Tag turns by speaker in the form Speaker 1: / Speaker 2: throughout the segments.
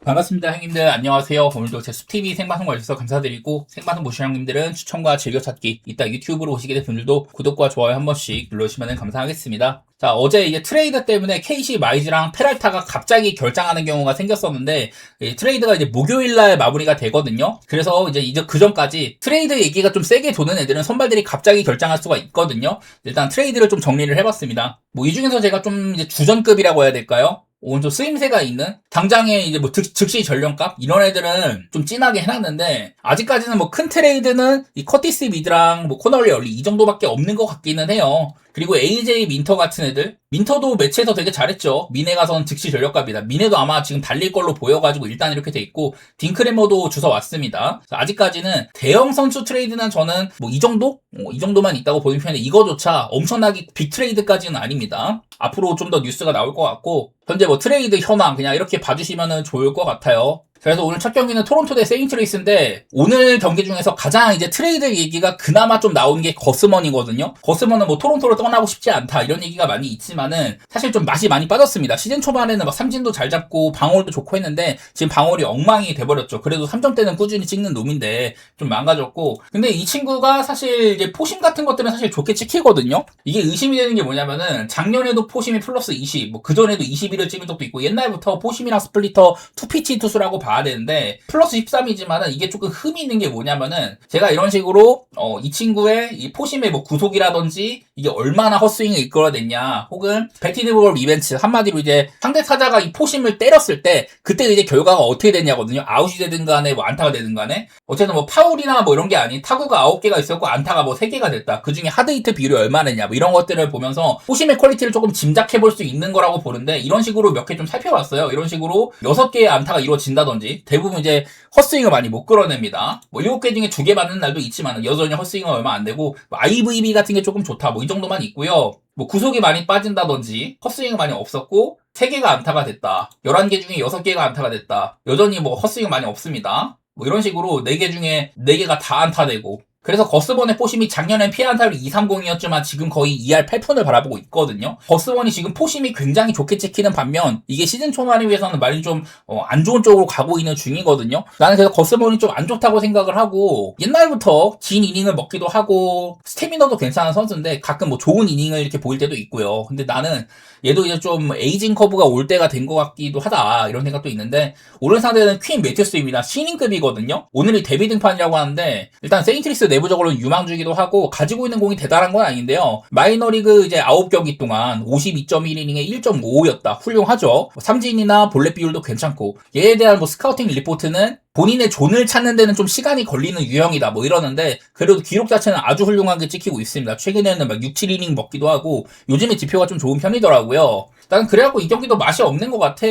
Speaker 1: 반갑습니다, 형님들. 안녕하세요. 오늘도 제 숲TV 생방송 와주셔서 감사드리고, 생방송 보시는 형님들은 추천과 즐겨찾기, 이따 유튜브로 오시게 된 분들도 구독과 좋아요 한 번씩 눌러주시면 감사하겠습니다. 자, 어제 이제 트레이드 때문에 KC 마이즈랑 페랄타가 갑자기 결장하는 경우가 생겼었는데, 이 트레이드가 이제 목요일날 마무리가 되거든요. 그래서 이제 그 전까지 트레이드 얘기가 좀 세게 도는 애들은 선발들이 갑자기 결장할 수가 있거든요. 일단 트레이드를 좀 정리를 해봤습니다. 이 중에서 제가 좀 이제 주전급이라고 해야 될까요? 오늘 좀 쓰임새가 있는 당장에 이제 뭐 즉시 전령값 이런 애들은 좀 진하게 해놨는데 아직까지는 뭐 큰 트레이드는 이 커티스 미드랑 뭐 코널리 얼리 이 정도밖에 없는 것 같기는 해요. 그리고 AJ 민터 같은 애들 민터도 매치에서 되게 잘했죠. 민에 가서는 즉시 전력값이다. 민에도 아마 지금 달릴 걸로 보여가지고 일단 이렇게 돼 있고 딩크레머도 주워 왔습니다. 아직까지는 대형 선수 트레이드는 저는 뭐 이 정도? 이 정도만 있다고 보는 편인데 이거조차 엄청나게 빅 트레이드까지는 아닙니다. 앞으로 좀 더 뉴스가 나올 것 같고 현재 뭐 트레이드 현황 그냥 이렇게 봐주시면 좋을 것 같아요. 그래서 오늘 첫 경기는 토론토 대 세인트루이스인데 오늘 경기 중에서 가장 이제 트레이드 얘기가 그나마 좀 나오는 게 거스먼이거든요. 거스먼은 뭐 토론토를 떠나고 싶지 않다 이런 얘기가 많이 있지만은 사실 좀 맛이 많이 빠졌습니다. 시즌 초반에는 막 삼진도 잘 잡고 방어도 좋고 했는데 지금 방어이 엉망이 돼버렸죠. 그래도 3점대는 꾸준히 찍는 놈인데 좀 망가졌고 근데 이 친구가 사실 이제 포심 같은 것들은 사실 좋게 찍히거든요. 이게 의심이 되는 게 뭐냐면은 작년에도 포심이 플러스 20, 뭐 그전에도 21을 찍은 적도 있고 옛날부터 포심이랑 스플리터 투피치 투수라고 봐야 되는데 플러스 13이지만은 이게 조금 흠이 있는 게 뭐냐면은 제가 이런 식으로 이 친구의 이 포심의 뭐 구속이라든지 이게 얼마나 헛스윙을 이끌어냈냐 혹은 배티드볼 이벤트 한마디로 이제 상대 타자가 이 포심을 때렸을 때 그때 이제 결과가 어떻게 됐냐거든요. 아웃이 되든 간에 뭐 안타가 되든 간에 어쨌든 뭐 파울이나 뭐 이런 게 아닌 타구가 9개가 있었고 안타가 뭐 3개가 됐다. 그중에 하드히트 비율이 얼마냐냐 뭐 이런 것들을 보면서 포심의 퀄리티를 조금 짐작해 볼 수 있는 거라고 보는데 이런 식으로 몇 개 좀 살펴봤어요. 이런 식으로 6개의 안타가 이루어진다든지 대부분 이제 헛스윙을 많이 못 끌어냅니다. 뭐 7개 중에 2개 맞는 날도 있지만 여전히 헛스윙은 얼마 안 되고 뭐 IVB 같은 게 조금 좋다 뭐 이 정도만 있고요. 뭐 구속이 많이 빠진다든지 헛스윙은 많이 없었고 3개가 안타가 됐다. 11개 중에 6개가 안타가 됐다. 여전히 뭐 헛스윙 많이 없습니다. 뭐 이런 식으로 4개 중에 4개가 다 안타되고 그래서 거스번의 포심이 작년엔 피해 안타율이 230이었지만 지금 거의 2할 8푼을 바라보고 있거든요. 거스번이 지금 포심이 굉장히 좋게 찍히는 반면 이게 시즌 초반에 비해서는 많이 좀 안 좋은 쪽으로 가고 있는 중이거든요. 나는 그래서 거스번이 좀 안 좋다고 생각을 하고 옛날부터 긴 이닝을 먹기도 하고 스태미너도 괜찮은 선수인데 가끔 뭐 좋은 이닝을 이렇게 보일 때도 있고요. 근데 나는 얘도 이제 좀 에이징 커브가 올 때가 된 것 같기도 하다 이런 생각도 있는데 오늘 상대는 퀸 매튜스입니다. 신인급이거든요. 오늘이 데뷔 등판이라고 하는데 일단 세인트리스 내부적으로는 유망주기도 하고 가지고 있는 공이 대단한 건 아닌데요. 마이너리그 이제 9경기 동안 52.1이닝에 1.55였다. 훌륭하죠. 삼진이나 볼넷 비율도 괜찮고 얘에 대한 뭐 스카우팅 리포트는 본인의 존을 찾는 데는 좀 시간이 걸리는 유형이다 뭐 이러는데 그래도 기록 자체는 아주 훌륭하게 찍히고 있습니다. 최근에는 막 6, 7이닝 먹기도 하고 요즘에 지표가 좀 좋은 편이더라고요. 나는 그래갖고 이 경기도 맛이 없는 것 같아.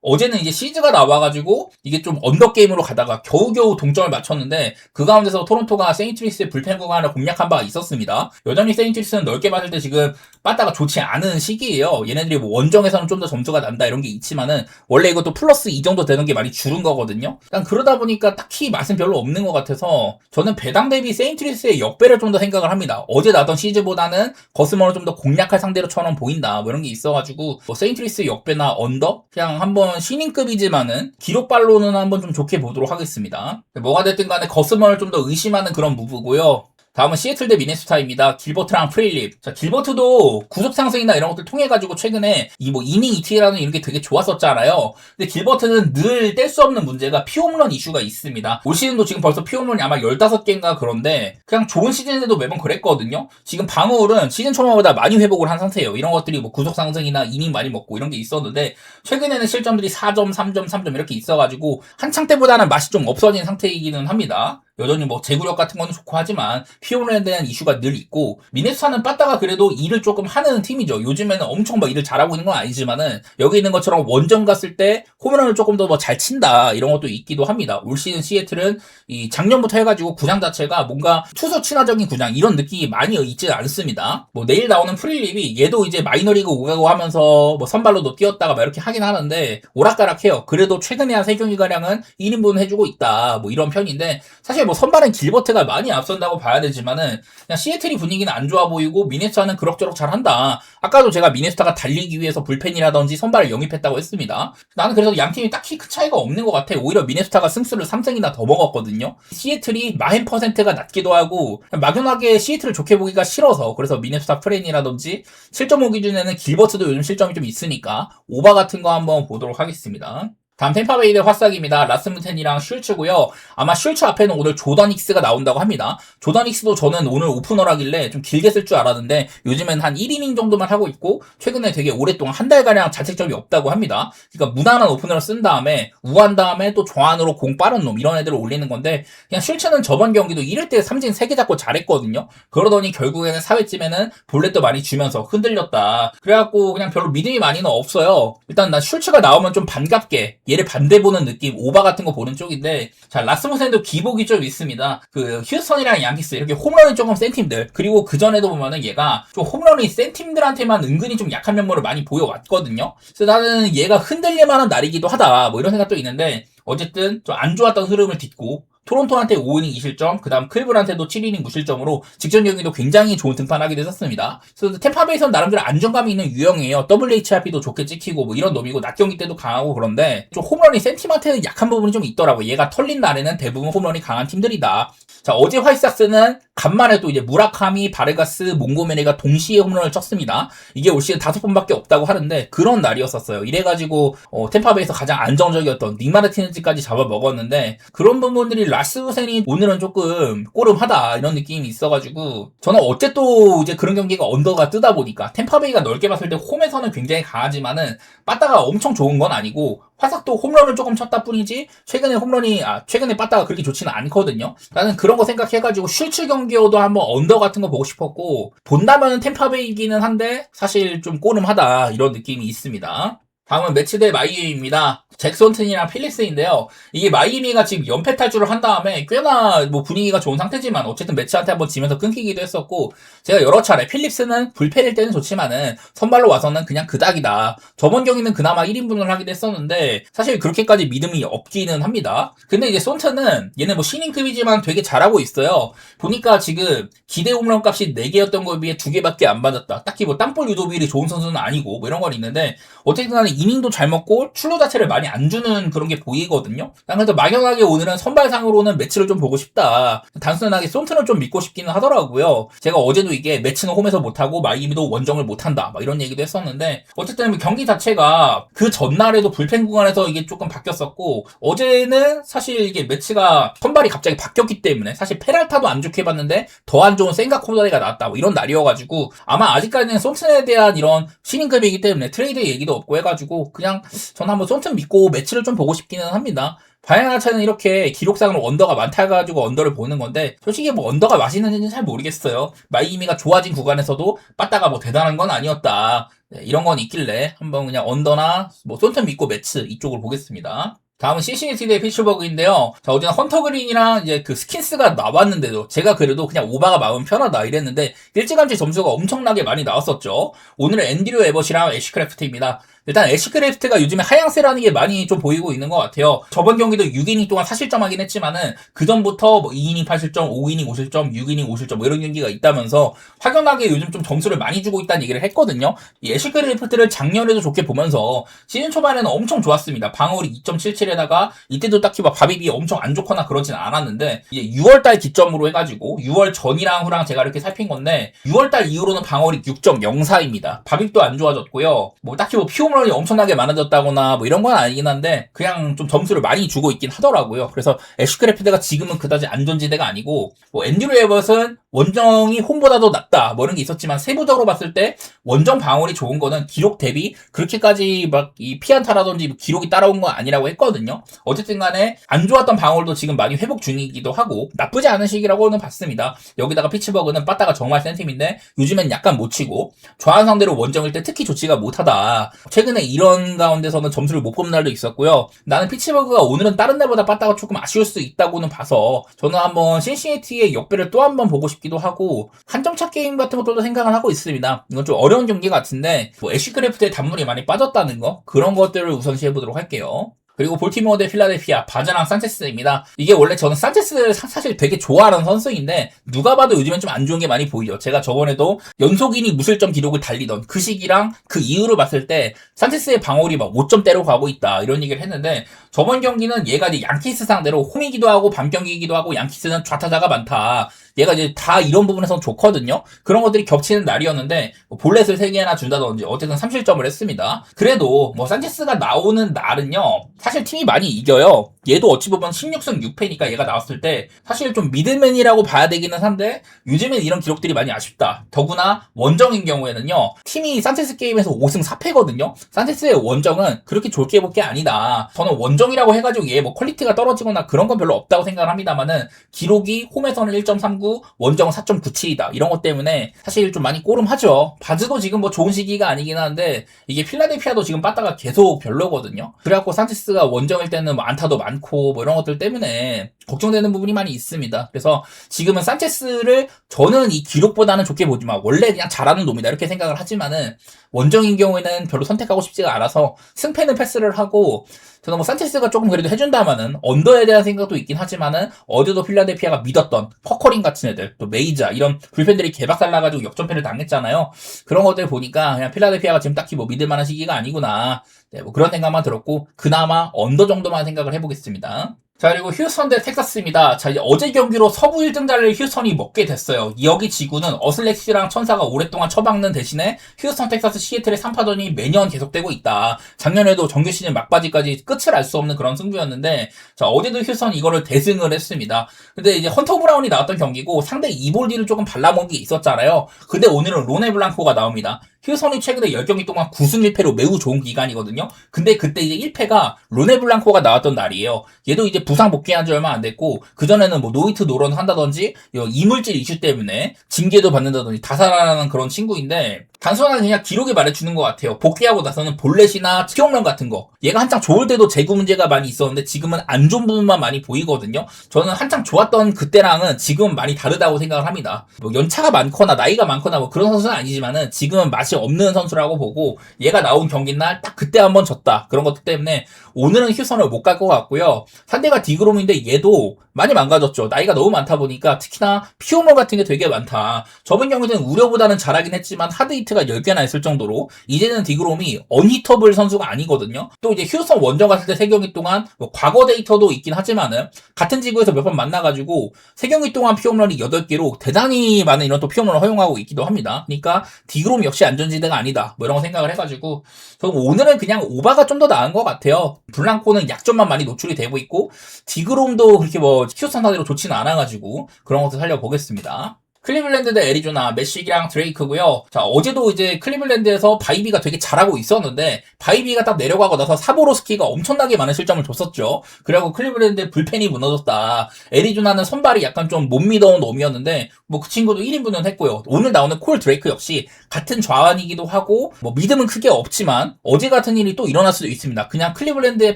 Speaker 1: 어제는 이제 시즈가 나와가지고 이게 좀 언더게임으로 가다가 겨우겨우 동점을 맞췄는데 그 가운데서 토론토가 세인트리스의 불펜 구간을 공략한 바가 있었습니다. 여전히 세인트리스는 넓게 봤을 때 지금 빠따가 좋지 않은 시기예요. 얘네들이 뭐 원정에서는 좀 더 점수가 난다 이런 게 있지만은 원래 이것도 플러스 이 정도 되는 게 많이 줄은 거거든요. 그러니까 그러다 보니까 딱히 맛은 별로 없는 것 같아서 저는 배당 대비 세인트리스의 역배를 좀 더 생각을 합니다. 어제 나던 시즈보다는 거스먼을 좀 더 공략할 상대로처럼 보인다 뭐 이런 게 있어가지고 뭐 세인트리스 역배나 언더 그냥 한번 신인급이지만은 기록발로는 한번 좀 좋게 보도록 하겠습니다. 뭐가 됐든 간에 거스먼을 좀 더 의심하는 그런 무브고요. 다음은 시애틀 대 미네소타입니다. 길버트랑 프릴립. 자, 길버트도 구속 상승이나 이런 것들 통해 가지고 최근에 이 뭐 이닝 ET라는 이런 게 되게 좋았었잖아요. 근데 길버트는 늘 뗄 수 없는 문제가 피홈런 이슈가 있습니다. 올 시즌도 지금 벌써 피홈런이 아마 15개인가 그런데 그냥 좋은 시즌에도 매번 그랬거든요. 지금 방어율은 시즌 초반보다 많이 회복을 한 상태예요. 이런 것들이 뭐 구속 상승이나 이닝 많이 먹고 이런 게 있었는데 최근에는 실점들이 4점, 3점, 3점 이렇게 있어가지고 한창 때보다는 맛이 좀 없어진 상태이기는 합니다. 여전히 뭐 제구력 같은 거는 좋고 하지만 피홈런에 대한 이슈가 늘 있고 미네소타는 빠따가 그래도 일을 조금 하는 팀이죠. 요즘에는 엄청 막 일을 잘하고 있는 건 아니지만은 여기 있는 것처럼 원정 갔을 때 홈런을 조금 더 뭐 잘 친다 이런 것도 있기도 합니다. 올 시즌 시애틀은 이 작년부터 해가지고 구장 자체가 뭔가 투수 친화적인 구장 이런 느낌이 많이 있지 않습니다. 뭐 내일 나오는 프릴립이 얘도 이제 마이너리그 오가고 하면서 뭐 선발로도 뛰었다가 막 이렇게 하긴 하는데 오락가락해요. 그래도 최근에 한 3경기 가량은 1인분 해주고 있다 뭐 이런 편인데 사실 사실 뭐 선발은 길버트가 많이 앞선다고 봐야 되지만은 그냥 시애틀이 분위기는 안 좋아 보이고 미네소타는 그럭저럭 잘한다. 아까도 제가 미네소타가 달리기 위해서 불펜이라든지 선발을 영입했다고 했습니다. 나는 그래서 양 팀이 딱히 큰 차이가 없는 것 같아. 오히려 미네소타가 승수를 3승이나 더 먹었거든요. 시애틀이 마행 퍼센트가 낮기도 하고 막연하게 시애틀을 좋게 보기가 싫어서 그래서 미네소타 프렌이라든지 실점 오 기준에는 길버트도 요즘 실점이 좀 있으니까 오바 같은 거 한번 보도록 하겠습니다. 다음 템파베이 대 화싹입니다. 라스무텐이랑 슐츠고요. 아마 슐츠 앞에는 오늘 조던 힉스가 나온다고 합니다. 조던 힉스도 저는 오늘 오프너라길래 좀 길게 쓸 줄 알았는데 요즘엔 한 1이닝 정도만 하고 있고 최근에 되게 오랫동안 한 달가량 자책점이 없다고 합니다. 그러니까 무난한 오프너를 쓴 다음에 우한 다음에 또 정안으로 공 빠른 놈 이런 애들을 올리는 건데 그냥 슐츠는 저번 경기도 1회 때 삼진 3개 잡고 잘했거든요. 그러더니 결국에는 4회쯤에는 볼넷도 많이 주면서 흔들렸다. 그래갖고 그냥 별로 믿음이 많이는 없어요. 일단 난 슐츠가 나오면 좀 반갑게 얘를 반대 보는 느낌, 오바 같은 거 보는 쪽인데, 자, 라스무센도 기복이 좀 있습니다. 그, 휴스턴이랑 양키스, 이렇게 홈런이 조금 센 팀들, 그리고 그전에도 보면은 얘가 좀 홈런이 센 팀들한테만 은근히 좀 약한 면모를 많이 보여왔거든요. 그래서 나는 얘가 흔들릴 만한 날이기도 하다, 뭐 이런 생각도 있는데, 어쨌든 좀 안 좋았던 흐름을 딛고, 토론토한테 5이닝 2실점, 그 다음 클브한테도 7이닝 무실점으로 직전 경기도 굉장히 좋은 등판하기도 했었습니다. 그래서 템파베이선 나름대로 안정감이 있는 유형이에요. WHRP도 좋게 찍히고 뭐 이런 놈이고 낮 경기 때도 강하고 그런데 좀 홈런이 센 팀한테는 약한 부분이 좀 있더라고요. 얘가 털린 날에는 대부분 홈런이 강한 팀들이다. 자, 어제 화이트삭스는 간만에 또 이제 무라카미, 바르가스, 몽고메리가 동시에 홈런을 쳤습니다. 이게 올 시즌 5번밖에 없다고 하는데 그런 날이었었어요. 이래가지고 템파베이에서 가장 안정적이었던 닉 마르티네즈까지 잡아먹었는데 그런 부분들이 라스무센이 오늘은 조금 꼬름하다 이런 느낌이 있어가지고 저는 어째 또 이제 그런 경기가 언더가 뜨다 보니까 템파베이가 넓게 봤을 때 홈에서는 굉장히 강하지만은 빠따가 엄청 좋은 건 아니고 화삭도 홈런을 조금 쳤다 뿐이지 최근에 빠따가 그렇게 좋지는 않거든요. 나는 그런 거 생각해가지고 슐츠 경기여도 한번 언더 같은 거 보고 싶었고 본다면은 템파베이기는 한데 사실 좀 꼬름하다 이런 느낌이 있습니다. 다음은 매치대 마이애미입니다. 잭슨튼이랑 필립스인데요. 이게 마이애미가 지금 연패 탈출을 한 다음에 꽤나 뭐 분위기가 좋은 상태지만 어쨌든 매치한테 한번 지면서 끊기기도 했었고 제가 여러 차례 필립스는 불펜일 때는 좋지만은 선발로 와서는 그냥 그닥이다. 저번 경기는 그나마 1인분을 하기도 했었는데 사실 그렇게까지 믿음이 없기는 합니다. 근데 이제 손트는 얘는 뭐 신인급이지만 되게 잘하고 있어요. 보니까 지금 기대 홈런 값이 4개였던 거에 비해 2개밖에 안 맞았다. 딱히 뭐 땅볼 유도비율이 좋은 선수는 아니고 뭐 이런 건 있는데 어쨌든 간에 이닝도 잘 먹고 출루 자체를 많이 안 주는 그런 게 보이거든요. 난 그래도 막연하게 오늘은 선발상으로는 매치를 좀 보고 싶다. 단순하게 손트는 좀 믿고 싶기는 하더라고요. 제가 어제도 이게 매치는 홈에서 못하고 마이애미도 원정을 못한다. 막 이런 얘기도 했었는데 어쨌든 경기 자체가 그 전날에도 불펜 구간에서 이게 조금 바뀌었었고 어제는 사실 이게 매치가 선발이 갑자기 바뀌었기 때문에 사실 페랄타도 안 좋게 봤는데 더 안 좋은 생각 코너리가 나왔다. 뭐 이런 날이어가지고 아마 아직까지는 손튼에 대한 이런 신인급이기 때문에 트레이드 얘기도 없고 해가지고 그냥 저는 한번 손튼 믿고 매치를 좀 보고 싶기는 합니다. 바이너나 차는 이렇게 기록상으로 언더가 많다 해가지고 언더를 보는 건데 솔직히 뭐 언더가 맛있는지는 잘 모르겠어요. 마이애미가 좋아진 구간에서도 빠따가 뭐 대단한 건 아니었다. 네, 이런 건 있길래 한번 그냥 언더나 뭐 손튼 믿고 매치 이쪽을 보겠습니다. 다음은 시시니티 대 피츠버그인데요. 자, 어제는 헌터 그린이랑 이제 그 스킨스가 나왔는데도 제가 그래도 그냥 오바가 마음 편하다 이랬는데 일찌감치 점수가 엄청나게 많이 나왔었죠. 오늘은 앤드류 에버시랑 애쉬크래프트입니다. 일단 애쉬크래프트가 요즘에 하향세라는 게 많이 좀 보이고 있는 것 같아요. 저번 경기도 6이닝 동안 4실점하긴 했지만은 그 전부터 뭐 2이닝 8실점, 5이닝 5실점, 6이닝 5실점 뭐 이런 경기가 있다면서 확연하게 요즘 좀 점수를 많이 주고 있다는 얘기를 했거든요. 이 애쉬크래프트를 작년에도 좋게 보면서 시즌 초반에는 엄청 좋았습니다. 방어율이 2.77에다가 이때도 딱히 막 바비비 엄청 안 좋거나 그러진 않았는데 이제 6월달 기점으로 해가지고 6월 전이랑 후랑 제가 이렇게 살핀 건데 6월달 이후로는 방어율이 6.04입니다. 바비도 안 좋아졌고요. 뭐 딱히 뭐 홈런이 엄청나게 많아졌다거나 뭐 이런 건 아니긴 한데 그냥 좀 점수를 많이 주고 있긴 하더라고요. 그래서 애쉬크래프트가 지금은 그다지 안전지대가 아니고 뭐 앤드류 에버슨 원정이 홈보다도 낫다 뭐 이런 게 있었지만 세부적으로 봤을 때 원정 방어율이 좋은 거는 기록 대비 그렇게까지 막 이 피안타라든지 기록이 따라온 건 아니라고 했거든요. 어쨌든 간에 안 좋았던 방어율도 지금 많이 회복 중이기도 하고 나쁘지 않은 시기라고는 봤습니다. 여기다가 피츠버그는 빠따가 정말 센 팀인데 요즘엔 약간 못 치고 좌한 상대로 원정일 때 특히 좋지가 못하다. 최근에 이런 가운데서는 점수를 못 뽑는 날도 있었고요. 나는 피츠버그가 오늘은 다른 날보다 빠따가 조금 아쉬울 수 있다고는 봐서 저는 한번 신시내티의 역배를 또 한번 보고 싶기도 하고 한점차 게임 같은 것도 생각을 하고 있습니다. 이건 좀 어려운 경기 같은데 뭐 애쉬크래프트의 단물이 많이 빠졌다는 거 그런 것들을 우선시 해보도록 할게요. 그리고 볼티모어 대 필라델피아, 바자랑 산체스입니다. 이게 원래 저는 산체스 사실 되게 좋아하는 선수인데 누가 봐도 요즘엔 좀 안 좋은 게 많이 보이죠. 제가 저번에도 연속이니 무실점 기록을 달리던 그 시기랑 그 이후로 봤을 때 산체스의 방어율이 막 5점대로 가고 있다 이런 얘기를 했는데, 저번 경기는 얘가 이제 양키스 상대로 홈이기도 하고 밤 경기이기도 하고 양키스는 좌타자가 많다. 얘가 이제 다 이런 부분에선 좋거든요. 그런 것들이 겹치는 날이었는데 볼넷을 3개나 준다든지 어쨌든 3실점을 했습니다. 그래도 뭐 산체스가 나오는 날은요, 사실 팀이 많이 이겨요. 얘도 어찌 보면 16승 6패니까 얘가 나왔을 때 사실 좀 미들맨이라고 봐야 되기는 한데 요즘엔 이런 기록들이 많이 아쉽다. 더구나 원정인 경우에는요, 팀이 산체스 게임에서 5승 4패거든요. 산체스의 원정은 그렇게 좋게 볼 게 아니다. 저는 원정이라고 해가지고 얘 뭐 퀄리티가 떨어지거나 그런 건 별로 없다고 생각을 합니다만은 기록이 홈에서는 1.39, 원정은 4.97이다. 이런 것 때문에 사실 좀 많이 꼬름하죠. 바즈도 지금 뭐 좋은 시기가 아니긴 한데 이게 필라델피아도 지금 빠따가 계속 별로거든요. 그래갖고 산체스가 원정일 때는 뭐 안타도 많고 뭐 이런 것들 때문에 걱정되는 부분이 많이 있습니다. 그래서 지금은 산체스를 저는 이 기록보다는 좋게 보지만 원래 그냥 잘하는 놈이다 이렇게 생각을 하지만은 원정인 경우에는 별로 선택하고 싶지가 않아서 승패는 패스를 하고, 저는 뭐 산체스가 조금 그래도 해준다마는 언더에 대한 생각도 있긴 하지만은 어제도 필라델피아가 믿었던 퍼커링 같은 애들, 또 메이자 이런 불펜들이 개박살 나가지고 역전패를 당했잖아요. 그런 것들 보니까 그냥 필라델피아가 지금 딱히 뭐 믿을 만한 시기가 아니구나, 네, 뭐 그런 생각만 들었고 그나마 언더 정도만 생각을 해보겠습니다. 자, 그리고 휴스턴 대 텍사스입니다. 자, 이제 어제 경기로 서부 1등자를 휴스턴이 먹게 됐어요. 여기 지구는 어슬렉시랑 천사가 오랫동안 처박는 대신에 휴스턴, 텍사스, 시애틀의 3파전이 매년 계속되고 있다. 작년에도 정규 시즌 막바지까지 끝을 알 수 없는 그런 승부였는데, 자, 어제도 휴스턴이 이거를 대승을 했습니다. 근데 이제 헌터 브라운이 나왔던 경기고 상대 이볼디를 조금 발라먹은 게 있었잖아요. 근데 오늘은 로네 블랑코가 나옵니다. 휴스턴이 최근에 10경기 동안 9승 1패로 매우 좋은 기간이거든요. 근데 그때 이제 1패가 로네 블랑코가 나왔던 날이에요. 얘도 이제 부상 복귀한 지 얼마 안 됐고, 그전에는 뭐 노히트 노런 한다든지 이물질 이슈 때문에 징계도 받는다든지 다 살아나는 그런 친구인데, 단순하게 그냥 기록이 말해주는 것 같아요. 복귀하고 나서는 볼넷이나 티홈런 같은 거, 얘가 한창 좋을 때도 제구 문제가 많이 있었는데 지금은 안 좋은 부분만 많이 보이거든요. 저는 한창 좋았던 그때랑은 지금은 많이 다르다고 생각을 합니다. 뭐 연차가 많거나 나이가 많거나 뭐 그런 선수는 아니지만은 지금은 맛이 없는 선수라고 보고, 얘가 나온 경기날 딱 그때 한번 졌다 그런 것들 때문에 오늘은 휴선을 못 갈 것 같고요. 상대가 디그롬인데 얘도 많이 망가졌죠. 나이가 너무 많다 보니까 특히나 피오머 같은 게 되게 많다. 저번 경기는 우려보다는 잘하긴 했지만 하드히트가 10개나 했을 정도로 이제는 디그롬이 언히터블 선수가 아니거든요. 또 이제 휴스턴 원정 갔을 때 3경기 동안 뭐 과거 데이터도 있긴 하지만은 같은 지구에서 몇 번 만나가지고 3경기 동안 피홈런이 8개로 대단히 많은 이런 또 피홈런을 허용하고 있기도 합니다. 그러니까 디그롬 역시 안전지대가 아니다 뭐 이런 거 생각을 해가지고 저는 오늘은 그냥 오바가 좀 더 나은 것 같아요. 블랑코는 약점만 많이 노출이 되고 있고 디그롬도 그렇게 뭐 휴스턴 상대로 좋지는 않아가지고 그런 것도 살려보겠습니다. 클리블랜드 대 애리조나, 매식이랑 드레이크고요. 자, 어제도 이제 클리블랜드에서 바이비가 되게 잘하고 있었는데 바이비가 딱 내려가고 나서 사보로스키가 엄청나게 많은 실점을 줬었죠. 그리고 클리블랜드의 불펜이 무너졌다. 애리조나는 선발이 약간 좀 못 믿어온 놈이었는데 뭐 그 친구도 1인분은 했고요. 오늘 나오는 콜 드레이크 역시 같은 좌완이기도 하고 뭐 믿음은 크게 없지만 어제 같은 일이 또 일어날 수도 있습니다. 그냥 클리블랜드에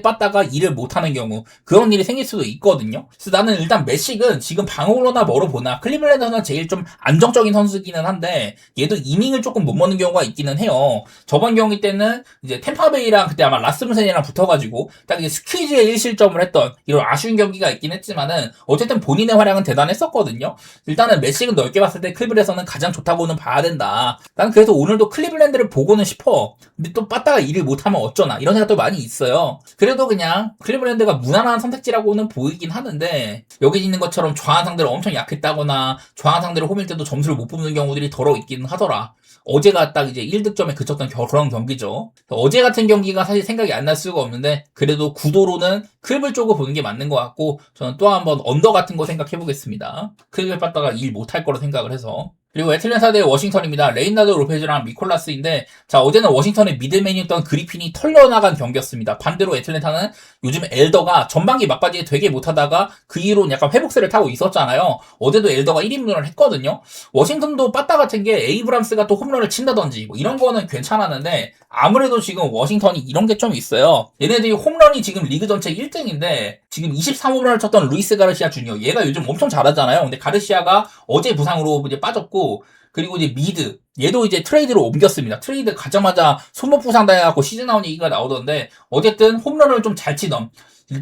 Speaker 1: 빠다가 일을 못하는 경우 그런 일이 생길 수도 있거든요. 그래서 나는 일단 매식은 지금 방어로나 뭐로 보나 클리블랜드는 제일 좀 안정적인 선수기는 한데 얘도 이닝을 조금 못 먹는 경우가 있기는 해요. 저번 경기 때는 이제 템파베이랑 그때 아마 라스무센이랑 붙어가지고 딱 이제 스퀴즈에 1실점을 했던 이런 아쉬운 경기가 있긴 했지만은 어쨌든 본인의 활약은 대단했었거든요. 일단은 매식은 넓게 봤을 때 클리블랜드에서는 가장 좋다고는 봐야 된다. 난 그래서 오늘도 클리블랜드를 보고는 싶어. 근데 또 빠따가 일을 못하면 어쩌나 이런 생각도 많이 있어요. 그래도 그냥 클리블랜드가 무난한 선택지라고는 보이긴 하는데 여기 있는 것처럼 좌완 상대로 엄청 약했다거나 좌완 상대로 홈일 때도 점수를 못 뽑는 경우들이 더러 있기는 하더라. 어제가 딱 이제 1득점에 그쳤던 그런 경기죠. 어제 같은 경기가 사실 생각이 안 날 수가 없는데 그래도 구도로는 클블 쪽을 보는 게 맞는 것 같고 저는 또 한번 언더 같은 거 생각해 보겠습니다. 클블 빠따가 일 못할 거로 생각을 해서. 그리고 애틀랜타 대 워싱턴입니다. 레이나드 로페즈랑 미콜라스인데 자 어제는 워싱턴의 미들맨이었던 그리핀이 털려나간 경기였습니다. 반대로 애틀랜타는 요즘 엘더가 전반기 막바지에 되게 못하다가 그 이후로는 약간 회복세를 타고 있었잖아요. 어제도 엘더가 1인분을 했거든요. 워싱턴도 빠따 같은 게 에이브람스가 또 홈런을 친다든지 뭐 이런 거는 괜찮았는데 아무래도 지금 워싱턴이 이런 게 좀 있어요. 얘네들이 홈런이 지금 리그 전체 1등인데 지금 23홈런을 쳤던 루이스 가르시아 주니어 얘가 요즘 엄청 잘하잖아요. 근데 가르시아가 어제 부상으로 이제 빠졌고 선수, 그리고 이제 미드, 얘도 이제 트레이드로 옮겼습니다. 트레이드 가자마자 손목 부상 당해갖고 시즌 나온 얘기가 나오던데, 어쨌든 홈런을 좀 잘 치던,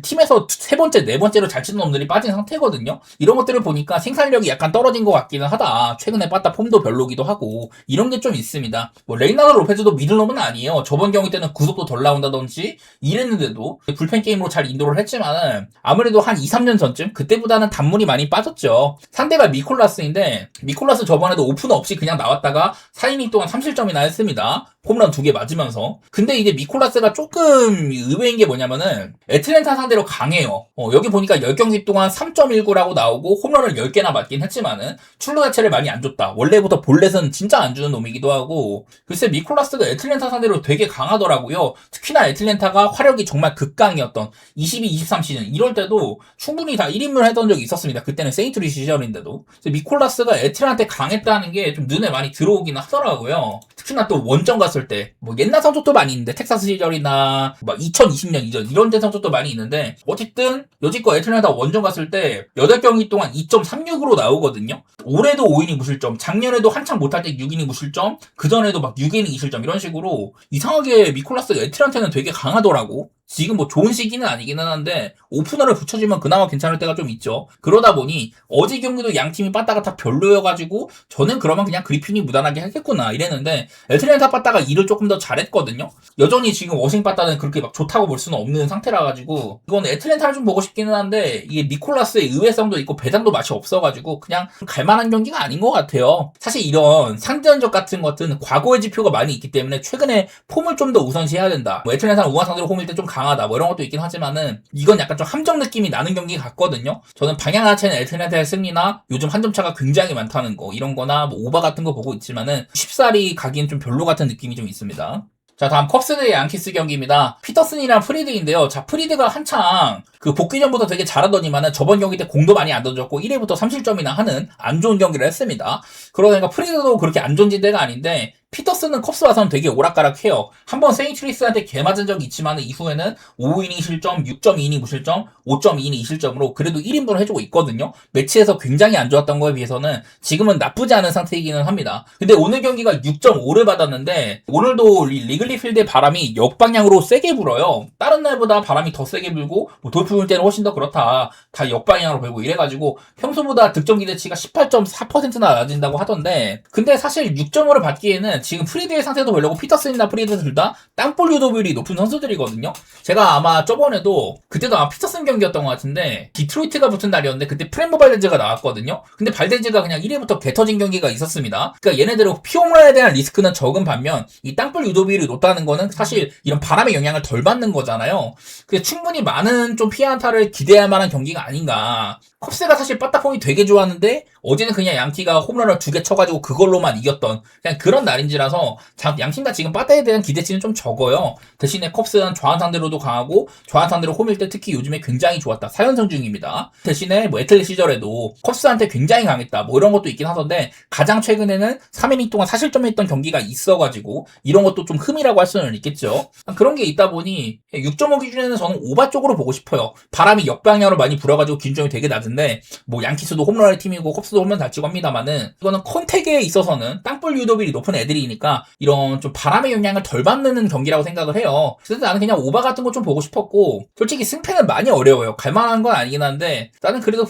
Speaker 1: 팀에서 세 번째, 네 번째로 잘 치는 놈들이 빠진 상태거든요. 이런 것들을 보니까 생산력이 약간 떨어진 것 같기는 하다. 최근에 빠따 폼도 별로기도 하고 이런 게 좀 있습니다. 뭐 레이나르도 로페즈도 미들놈은 아니에요. 저번 경기 때는 구속도 덜 나온다든지 이랬는데도 불펜 게임으로 잘 인도를 했지만은 아무래도 한 2, 3년 전쯤 그때보다는 단물이 많이 빠졌죠. 상대가 미콜라스인데 미콜라스 저번에도 오프너 없이 그냥 나왔다가 4이닝 동안 3실점이나 했습니다. 홈런 2개 맞으면서. 근데 이제 미콜라스가 조금 의외인 게 뭐냐면은 애틀랜타 상대로 강해요. 여기 보니까 10경기 동안 3.19라고 나오고 홈런을 10개나 맞긴 했지만은 출루 자체를 많이 안 줬다. 원래부터 볼넷은 진짜 안 주는 놈이기도 하고 글쎄 미콜라스가 애틀랜타 상대로 되게 강하더라고요. 특히나 애틀랜타가 화력이 정말 극강이었던 22-23 시즌 이럴 때도 충분히 다 1인물 했던 적이 있었습니다. 그때는 세인트루이 시절인데도. 미콜라스가 애틀랜타한테 강했다는 게 좀 눈에 많이 들어오긴 하더라고요. 특히나 또 원정 갔을 때 뭐 옛날 성적도 많이 있는데 텍사스 시절이나 막 2020년 이전 이런 데 성적도 많이 있는데 어쨌든 여지껏 애틀랜타 원정 갔을 때 8경기 동안 2.36으로 나오거든요. 올해도 5이닝 무실점, 작년에도 한창 못할 때 6이닝 무실점, 그전에도 막 6이닝 2실점 이런 식으로 이상하게 미콜라스가 애틀랜타는 되게 강하더라고. 지금 뭐 좋은 시기는 아니기는 한데 오프너를 붙여주면 그나마 괜찮을 때가 좀 있죠. 그러다 보니 어제 경기도 양 팀이 빠따가 다 별로여가지고 저는 그러면 그냥 그리핀이 무난하게 하겠구나 이랬는데 애틀랜타 빠따가 일을 조금 더 잘했거든요. 여전히 지금 워싱 빠따는 그렇게 막 좋다고 볼 수는 없는 상태라 가지고 이건 애틀랜타를 좀 보고 싶기는 한데 이게 니콜라스의 의외성도 있고 배당도 맛이 없어가지고 그냥 갈만한 경기가 아닌 것 같아요. 사실 이런 상대전적 같은 것은 과거의 지표가 많이 있기 때문에 최근에 폼을 좀 더 우선시해야 된다. 뭐 애틀랜타는 우한 상대로 홈일 때 좀 강하다 뭐 이런 것도 있긴 하지만은 이건 약간 좀 함정 느낌이 나는 경기 같거든요. 저는 방향 자체는 애틀랜타의 승리나 요즘 한 점 차가 굉장히 많다는 거 이런 거나 뭐 오바 같은 거 보고 있지만은 쉽사리 가기엔 좀 별로 같은 느낌이 좀 있습니다. 자, 다음 컵스 대 양키스 경기입니다. 피터슨이랑 프리드인데요. 자, 프리드가 한창 그 복귀 전부터 되게 잘하더니만은 저번 경기 때 공도 많이 안 던졌고 1회부터 3실점이나 하는 안 좋은 경기를 했습니다. 그러니까 프리드도 그렇게 안 좋은 지대가 아닌데 피터슨은 컵스 와서는 되게 오락가락해요. 한번 세인트루이스한테 개 맞은 적이 있지만 이후에는 5이닝 실점, 6.2이닝 무실점, 5.2이닝 2실점으로 그래도 1인분을 해주고 있거든요. 매치에서 굉장히 안 좋았던 거에 비해서는 지금은 나쁘지 않은 상태이기는 합니다. 근데 오늘 경기가 6.5를 받았는데 오늘도 리글리 필드의 바람이 역방향으로 세게 불어요. 다른 날보다 바람이 더 세게 불고 뭐 돌풍 불 때는 훨씬 더 그렇다. 다 역방향으로 불고 이래가지고 평소보다 득점 기대치가 18.4%나 낮아진다고 하던데 근데 사실 6.5를 받기에는 지금 프리드의 상태도 별로고 피터슨이나 프리드 둘 다 땅볼 유도율이 높은 선수들이거든요. 제가 아마 저번에도 그때도 아마 피터슨 경기였던 것 같은데 디트로이트가 붙은 날이었는데 그때 프렌보 발데즈가 나왔거든요. 근데 발데즈가 그냥 1회부터 개 터진 경기가 있었습니다. 그러니까 얘네들은 피홈런에 대한 리스크는 적은 반면 이 땅볼 유도율이 높다는 거는 사실 이런 바람의 영향을 덜 받는 거잖아요. 그래서 충분히 많은 좀 피해 안타를 기대할 만한 경기가 아닌가. 컵스가 사실 빠따폼이 되게 좋았는데 어제는 그냥 양티가 홈런을 2개 쳐가지고 그걸로만 이겼던 그냥 그런 날인지라서 양팀 다 지금 빠따에 대한 기대치는 좀 적어요. 대신에 컵스는 좌완 상대로도 강하고 좌완 상대로 홈일 때 특히 요즘에 굉장히 좋았다. 4연승 중입니다. 대신에 뭐 애틀릿 시절에도 컵스한테 굉장히 강했다. 뭐 이런 것도 있긴 하던데 가장 최근에는 3이닝 동안 4실점했던 경기가 있어가지고 이런 것도 좀 흠이라고 할 수는 있겠죠. 그런 게 있다 보니 6.5 기준에는 저는 오바 쪽으로 보고 싶어요. 바람이 역방향으로 많이 불어가지고 기준점이 되게 낮은데 뭐 양키스도 홈런의 팀이고 컵스도 홈런 잘 치고 합니다만은 이거는 컨택에 있어서는 땅볼 유도율이 높은 애들이니까 이런 좀 바람의 영향을 덜 받는 경기라고 생각을 해요. 그래서 나는 그냥 오바 같은 거 좀 보고 싶었고 솔직히 승패는 많이 어려워요. 갈만한 건 아니긴 한데 나는 그래도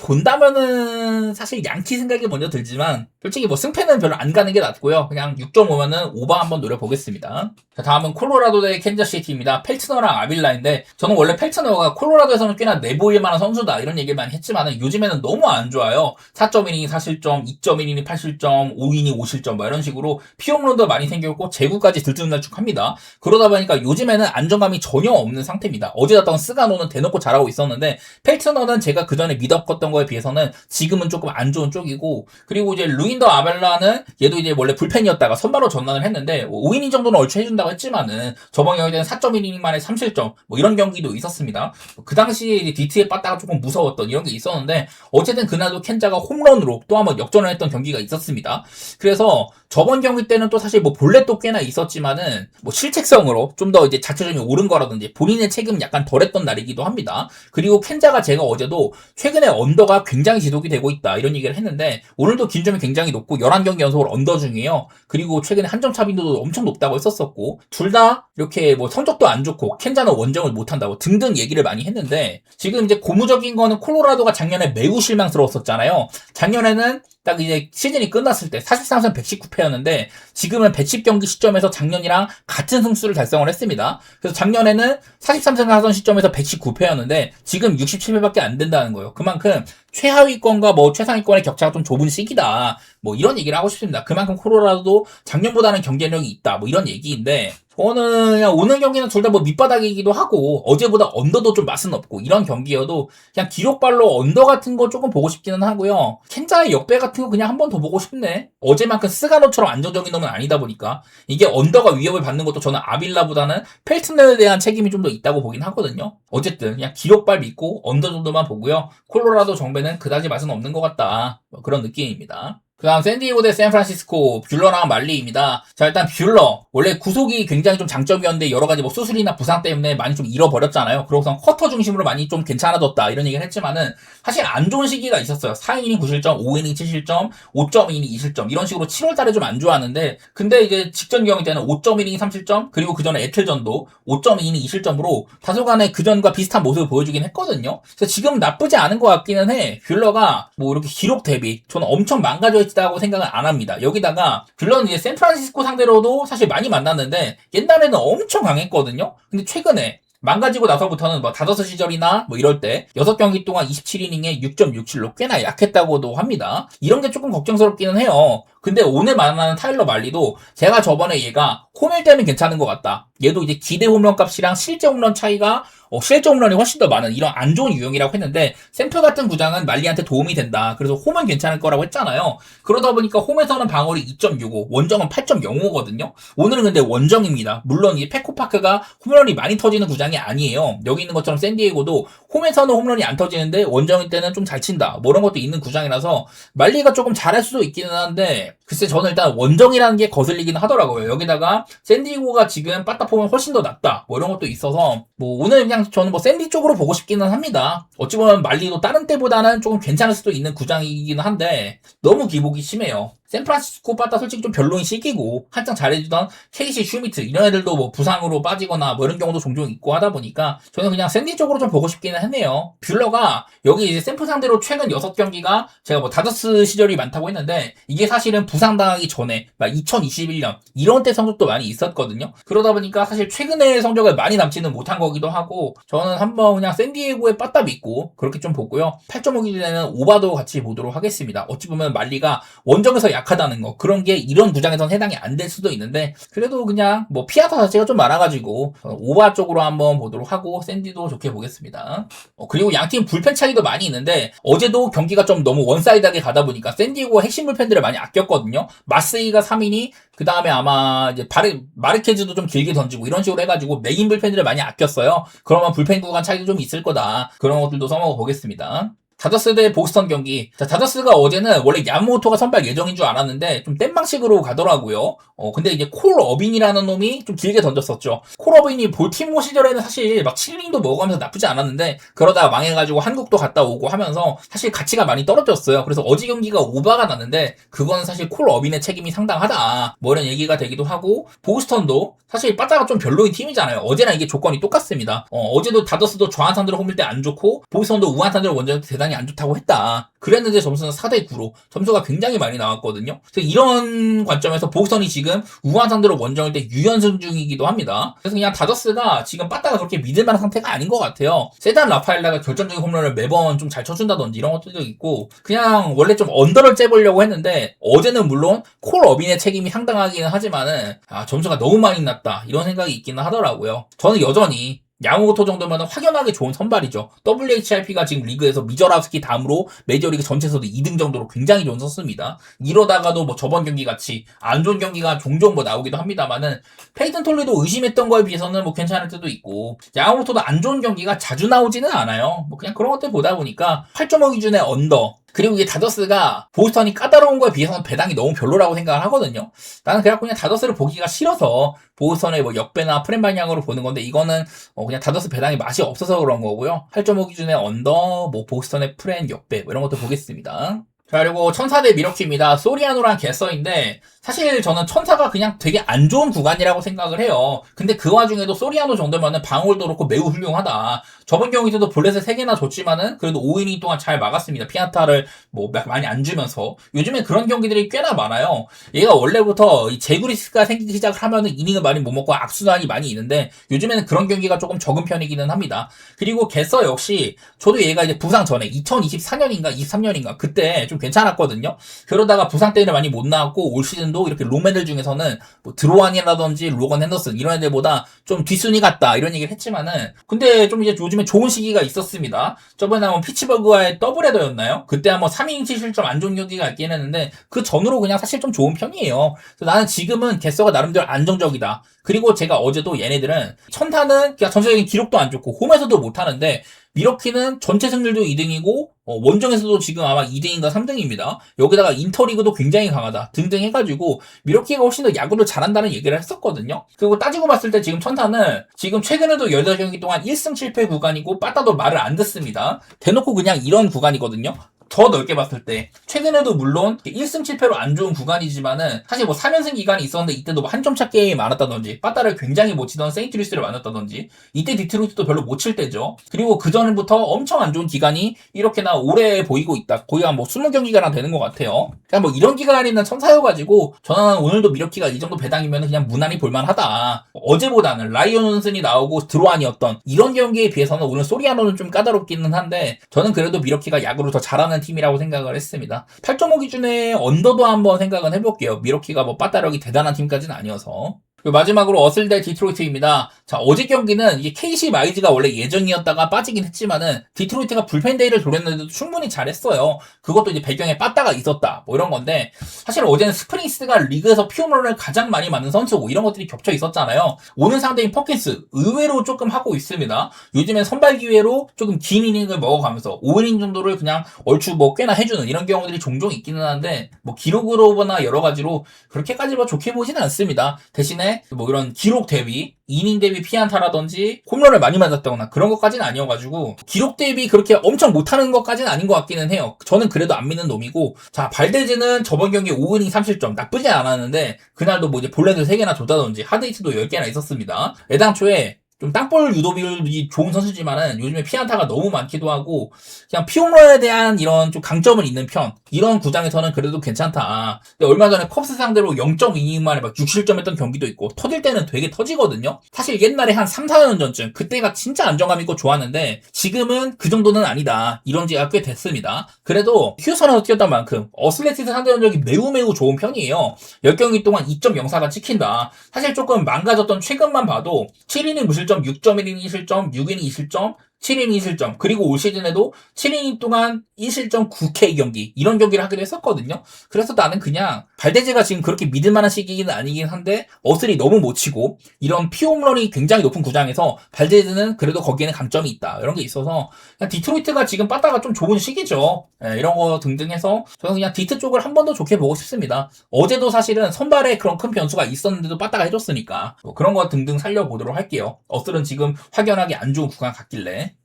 Speaker 1: 본다면은 사실 양키 생각이 먼저 들지만 솔직히 뭐 승패는 별로 안 가는 게 낫고요. 그냥 6.5면은 오바 한번 노려보겠습니다. 자, 다음은 콜로라도 대 캔자스시티입니다. 펠트너랑 아빌라인데 저는 원래 펠트너가 콜로라도에서는 꽤나 내보일 만한 선수다 이런 얘기를 많이 했지만 요즘에는 너무 안 좋아요. 4.1이닝 4실점, 2.1이닝 8실점, 5이닝 5실점 뭐 이런 식으로 피홈런도 많이 생겼고 제구까지 들쭉날쭉합니다. 그러다 보니까 요즘에는 안정감이 전혀 없는 상태입니다. 어제 났던 스가노는 대놓고 잘하고 있었는데 펠트너는 제가 그전에 믿었던 거에 비해서는 지금은 조금 안 좋은 쪽이고 그리고 이제 루인더 아벨라는 얘도 이제 원래 불펜이었다가 선발로 전환을 했는데 5이닝 정도는 얼추 해준다고 했지만은 저번 경기에는 4.1이닝 만에 3실점 뭐 이런 경기도 있었습니다. 그 당시에 이제 디트에 빠따가 조금 무서웠던 이런 게 있었는데 어쨌든 그날도 켄자가 홈런으로 또 한번 역전을 했던 경기가 있었습니다. 그래서 저번 경기 때는 또 사실 뭐 볼넷도 꽤나 있었지만은 뭐 실책성으로 좀 더 이제 자체점이 오른 거라든지 본인의 책임은 약간 덜했던 날이기도 합니다. 그리고 켄자가 제가 어제도 최근에 언더가 굉장히 지속이 되고 있다 이런 얘기를 했는데 오늘도 긴점이 굉장히 높고 11경기 연속으로 언더 중이에요. 그리고 최근에 한 점 차 빈도도 엄청 높다고 했었었고 둘 다 이렇게 뭐 성적도 안 좋고 켄자는 원정을 못 한다고 등등 얘기를 많이 했는데 지금 이제 고무적인 거는 콜로라도가 작년에 매우 실망스러웠었잖아요. 작년에는 딱 이제 시즌이 끝났을 때 43승 119패였는데 지금은 110경기 시점에서 작년이랑 같은 승수를 달성을 했습니다. 그래서 작년에는 43승을 하던 시점에서 119패였는데 지금 67패밖에 안 된다는 거예요. 그만큼 최하위권과 뭐 최상위권의 격차가 좀 좁은 시기다. 뭐 이런 얘기를 하고 싶습니다. 그만큼 콜로라도도 작년보다는 경쟁력이 있다. 뭐 이런 얘기인데 저는 그냥 오늘 경기는 둘 다 뭐 밑바닥이기도 하고 어제보다 언더도 좀 맛은 없고 이런 경기여도 그냥 기록발로 언더 같은 거 조금 보고 싶기는 하고요. 켄자의 역배 같은 거 그냥 한 번 더 보고 싶네. 어제만큼 스가노처럼 안정적인 놈은 아니다 보니까 이게 언더가 위협을 받는 것도 저는 아빌라보다는 펠트너에 대한 책임이 좀 더 있다고 보긴 하거든요. 어쨌든 그냥 기록발 믿고 언더 정도만 보고요. 콜로라도 정배는 그다지 맛은 없는 것 같다. 뭐 그런 느낌입니다. 그 다음 샌디에고 대 샌프란시스코 뷰러랑 말리입니다. 자 일단 뷰러 원래 구속이 굉장히 좀 장점이었는데 여러가지 뭐 수술이나 부상 때문에 많이 좀 잃어버렸잖아요. 그러고선 쿼터 중심으로 많이 좀 괜찮아졌다 이런 얘기를 했지만은 사실 안 좋은 시기가 있었어요. 4이닝 9실점, 5이닝 7실점, 5.2이닝 2실점 이런 식으로 7월달에 좀 안 좋았는데 근데 이제 직전 경기 때는 5.1이닝 3실점 그리고 그 전에 에틀전도 5.2이닝 2실점으로 다소간에 그전과 비슷한 모습을 보여주긴 했거든요. 그래서 지금 나쁘지 않은 것 같기는 해. 뷰러가 뭐 이렇게 기록 대비 저는 엄청 망가져 있다고 생각은 안 합니다. 여기다가 뷰러는 이제 샌프란시스코 상대로도 사실 많이 만났는데 옛날에는 엄청 강했거든요. 근데 최근에 망가지고 나서부터는 뭐 다저스 시절이나 뭐 이럴 때 6경기 동안 27이닝에 6.67로 꽤나 약했다고도 합니다. 이런 게 조금 걱정스럽기는 해요. 근데 오늘 만나는 타일러 말리도 제가 저번에 얘가 홈일 때는 괜찮은 것 같다. 얘도 이제 기대 홈런 값이랑 실제 홈런 차이가 실제 홈런이 훨씬 더 많은 이런 안 좋은 유형이라고 했는데 샘플 같은 구장은 말리한테 도움이 된다. 그래서 홈은 괜찮을 거라고 했잖아요. 그러다 보니까 홈에서는 방어리 2.65, 원정은 8.05거든요. 오늘은 근데 원정입니다. 물론 이 페코파크가 홈런이 많이 터지는 구장이 아니에요. 여기 있는 것처럼 샌디에고도 홈에서는 홈런이 안 터지는데 원정일 때는 좀 잘 친다. 뭐 이런 것도 있는 구장이라서 말리가 조금 잘할 수도 있기는 한데 글쎄 저는 일단 원정이라는 게 거슬리긴 하더라고요. 여기다가 샌디에고가 지금 빠따폼은 훨씬 더 낫다. 뭐 이런 것도 있어서 뭐 오늘 그냥 저는 뭐 샌디 쪽으로 보고 싶기는 합니다. 어찌 보면 말리도 다른 때보다는 조금 괜찮을 수도 있는 구장이긴 한데 너무 기복이 심해요. 샌프란시스코 빠따 솔직히 좀 별로인 시기고 한창 잘해주던 케이시 슈미트 이런 애들도 뭐 부상으로 빠지거나 뭐 이런 경우도 종종 있고 하다 보니까 저는 그냥 샌디 쪽으로 좀 보고 싶기는 하네요. 뷰러가 여기 이제 샘플 상대로 최근 6경기가 제가 뭐 다저스 시절이 많다고 했는데 이게 사실은 부상당하기 전에 막 2021년 이런 때 성적도 많이 있었거든요. 그러다 보니까 사실 최근에 성적을 많이 남지는 못한 거기도 하고 저는 한번 그냥 샌디에고의 빠따 믿고 그렇게 좀 보고요. 8.5 기준에는 오바도 같이 보도록 하겠습니다. 어찌 보면 말리가 원정에서 약하다는 거 그런 게 이런 구장에선 해당이 안 될 수도 있는데 그래도 그냥 뭐 피아타 자체가 좀 많아가지고 오바 쪽으로 한번 보도록 하고 샌디도 좋게 보겠습니다. 그리고 양팀 불펜 차이도 많이 있는데 어제도 경기가 좀 너무 원사이드하게 가다 보니까 샌디에고가 핵심 불펜들을 많이 아꼈거든요. 마스이가 3이니 그 다음에 아마 이제 마르케즈도 좀 길게 던지고 이런 식으로 해가지고 메인 불펜들을 많이 아꼈어요. 그러면 불펜 구간 차이도 좀 있을 거다. 그런 것들도 써먹어 보겠습니다. 다저스 대 보스턴 경기. 자, 다저스가 어제는 원래 야마모토가 선발 예정인 줄 알았는데 좀 땜방식으로 가더라고요. 근데 이제 콜 어빈이라는 놈이 좀 길게 던졌었죠. 콜 어빈이 볼티모어 시절에는 사실 막 7이닝도 먹으면서 나쁘지 않았는데 그러다가 망해가지고 한국도 갔다 오고 하면서 사실 가치가 많이 떨어졌어요. 그래서 어제 경기가 오바가 났는데 그건 사실 콜 어빈의 책임이 상당하다. 뭐 이런 얘기가 되기도 하고 보스턴도 사실 빠따가 좀 별로인 팀이잖아요. 어제랑 이게 조건이 똑같습니다. 어제도 다저스도 좌한탄으로 홈일 때 안 좋고 보스턴도 우한탄으로 원정 대단히 안 좋다고 했다. 그랬는데 점수는 4대9로 점수가 굉장히 많이 나왔거든요. 그래서 이런 관점에서 보스턴이 지금 우한 상대로 원정일 때 유연승 중이기도 합니다. 그래서 그냥 다저스가 지금 빠따가 그렇게 믿을 만한 상태가 아닌 것 같아요. 세단 라파엘라가 결정적인 홈런을 매번 좀 잘 쳐준다든지 이런 것들도 있고 그냥 원래 좀 언더를 째보려고 했는데 어제는 물론 콜 어빈의 책임이 상당하기는 하지만은 점수가 너무 많이 났다 이런 생각이 있기는 하더라고요. 저는 여전히 야마모토 정도면 확연하게 좋은 선발이죠. WHIP가 지금 리그에서 미저라스키 다음으로 메이저리그 전체에서도 2등 정도로 굉장히 좋은 선수입니다. 이러다가도 뭐 저번 경기 같이 안 좋은 경기가 종종 뭐 나오기도 합니다만은 페이튼 톨리도 의심했던 거에 비해서는 뭐 괜찮을 때도 있고 야마모토도 안 좋은 경기가 자주 나오지는 않아요. 뭐 그냥 그런 것들 보다 보니까 8.5 기준의 언더 그리고 이게 다저스가 보스턴이 까다로운 거에 비해서는 배당이 너무 별로라고 생각을 하거든요. 나는 그냥 다저스를 보기가 싫어서 보스턴의 뭐 역배나 프렘 방향으로 보는 건데, 이거는 그냥 다저스 배당이 맛이 없어서 그런 거고요. 8.5 기준의 언더, 뭐 보스턴의 프렘 역배 뭐 이런 것도 보겠습니다. 자, 그리고 천사 대 미러키입니다. 소리아노랑 개서인데, 사실 저는 천사가 그냥 되게 안 좋은 구간이라고 생각을 해요. 근데 그 와중에도 소리아노 정도면은 방어도 그렇고 매우 훌륭하다. 저번 경기에도 볼넷을 3개나 줬지만은 그래도 5이닝 동안 잘 막았습니다. 피안타를 뭐 많이 안 주면서. 요즘에 그런 경기들이 꽤나 많아요. 얘가 원래부터 이 제구리스가 생기기 시작을 하면은 이닝을 많이 못 먹고 악순환이 많이 있는데, 요즘에는 그런 경기가 조금 적은 편이기는 합니다. 그리고 개서 역시 저도 얘가 이제 부상 전에 2024년인가 23년인가 그때 좀 괜찮았거든요. 그러다가 부상 때문에 많이 못 나왔고, 올 시즌도 이렇게 롬애들 중에서는 뭐 드로완이라든지 로건 핸더슨 이런 애들보다 좀 뒷순위 같다 이런 얘기를 했지만은, 근데 좀 이제 요즘에 좋은 시기가 있었습니다. 저번에 한번 피츠버그와의 더블헤더였나요? 그때 한번 3이닝치 실점 안 좋은 경기가 있긴 했는데, 그 전으로 그냥 사실 좀 좋은 편이에요. 그래서 나는 지금은 개서가 나름대로 안정적이다. 그리고 제가 어제도 얘네들은 천타는 그냥 전체적인 기록도 안 좋고 홈에서도 못하는데, 미러키는 전체 승률도 2등이고 원정에서도 지금 아마 2등인가 3등입니다. 여기다가 인터리그도 굉장히 강하다 등등 해가지고 미러키가 훨씬 더 야구를 잘한다는 얘기를 했었거든요. 그리고 따지고 봤을 때 지금 천타는 지금 최근에도 18경기 동안 1승 7패 구간이고 빠따도 말을 안 듣습니다. 대놓고 그냥 이런 구간이거든요. 더 넓게 봤을 때 최근에도 물론 1승 7패로 안 좋은 구간이지만은, 사실 뭐 3연승 기간이 있었는데 이때도 뭐 한 점 차 게임이 많았다든지 빠따를 굉장히 못 치던 세인트루이스를 만났다든지, 이때 디트로이트도 별로 못 칠 때죠. 그리고 그 전부터 엄청 안 좋은 기간이 이렇게나 오래 보이고 있다. 거의 한 뭐 20경기가나 되는 것 같아요. 그냥 뭐 이런 기간에 있는 천사여가지고 저는 오늘도 미러키가 이 정도 배당이면 그냥 무난히 볼만하다. 어제보다는 라이언슨이 나오고 드로안이었던 이런 경기에 비해서는 오늘 소리아노는 좀 까다롭기는 한데, 저는 그래도 미러키가 야구를 더 잘하는 팀이라고 생각을 했습니다. 8.5 기준에 언더도 한번 생각은 해볼게요. 미러키가 뭐 빠따력이 대단한 팀까지는 아니어서. 마지막으로 어슬 대 디트로이트입니다. 자, 어제 경기는 이게 KC 마이즈가 원래 예정이었다가 빠지긴 했지만은 디트로이트가 불펜 데이를 돌렸는데도 충분히 잘했어요. 그것도 이제 배경에 빠따가 있었다 뭐 이런 건데, 사실 어제는 스프링스가 리그에서 피홈런을 가장 많이 맞는 선수고 이런 것들이 겹쳐 있었잖아요. 오늘 상대인 퍼킨스 의외로 조금 하고 있습니다. 요즘엔 선발 기회로 조금 긴 이닝을 먹어가면서 5이닝 정도를 그냥 얼추 뭐 꽤나 해주는 이런 경우들이 종종 있기는 한데, 뭐 기록으로나 여러 가지로 그렇게까지 뭐 좋게 보지는 않습니다. 대신에 뭐 이런 기록 대비, 이닝 대비 피안타라든지 홈런을 많이 맞았다거나 그런 것까지는 아니어가지고, 기록 대비 그렇게 엄청 못하는 것까지는 아닌 것 같기는 해요. 저는 그래도 안 믿는 놈이고, 자, 발데즈는 저번 경기 5이닝 3실점 나쁘지 않았는데, 그날도 뭐 이제 볼넷을 3개나 줬다든지 하드히트도 10개나 있었습니다. 애당초에 좀 땅볼 유도비율이 좋은 선수지만은 요즘에 피안타가 너무 많기도 하고, 그냥 피홈런에 대한 이런 좀 강점은 있는 편, 이런 구장에서는 그래도 괜찮다. 근데 얼마 전에 컵스 상대로 0.2이닝 만에 막 6실점 했던 경기도 있고, 터질 때는 되게 터지거든요. 사실 옛날에 한 3, 4년 전쯤 그때가 진짜 안정감 있고 좋았는데, 지금은 그 정도는 아니다. 이런 지가 꽤 됐습니다. 그래도 휴스턴에서 뛰었던 만큼 어슬레티스 상대 전적이 매우 좋은 편이에요. 10경기 동안 2.04가 찍힌다. 사실 조금 망가졌던 최근만 봐도 7이닝 무실점, 6.1이닝 2실점, 6이닝 2실점, 7이닝 2실점, 그리고 올 시즌에도 7이닝 동안 2실점 9K 경기, 이런 경기를 하기도 했었거든요. 그래서 나는 그냥 발데즈가 지금 그렇게 믿을 만한 시기는 아니긴 한데, 어슬이 너무 못 치고 이런 피홈런이 굉장히 높은 구장에서 발데즈는 그래도 거기에는 강점이 있다, 이런 게 있어서 그냥 디트로이트가 지금 빠따가 좀 좋은 시기죠. 이런 거 등등 해서 저는 그냥 디트 쪽을 한 번 더 좋게 보고 싶습니다. 어제도 사실은 선발에 그런 큰 변수가 있었는데도 빠따가 해줬으니까 뭐 그런 거 등등 살려보도록 할게요. 어슬은 지금 확연하게 안 좋은 구간 같길래.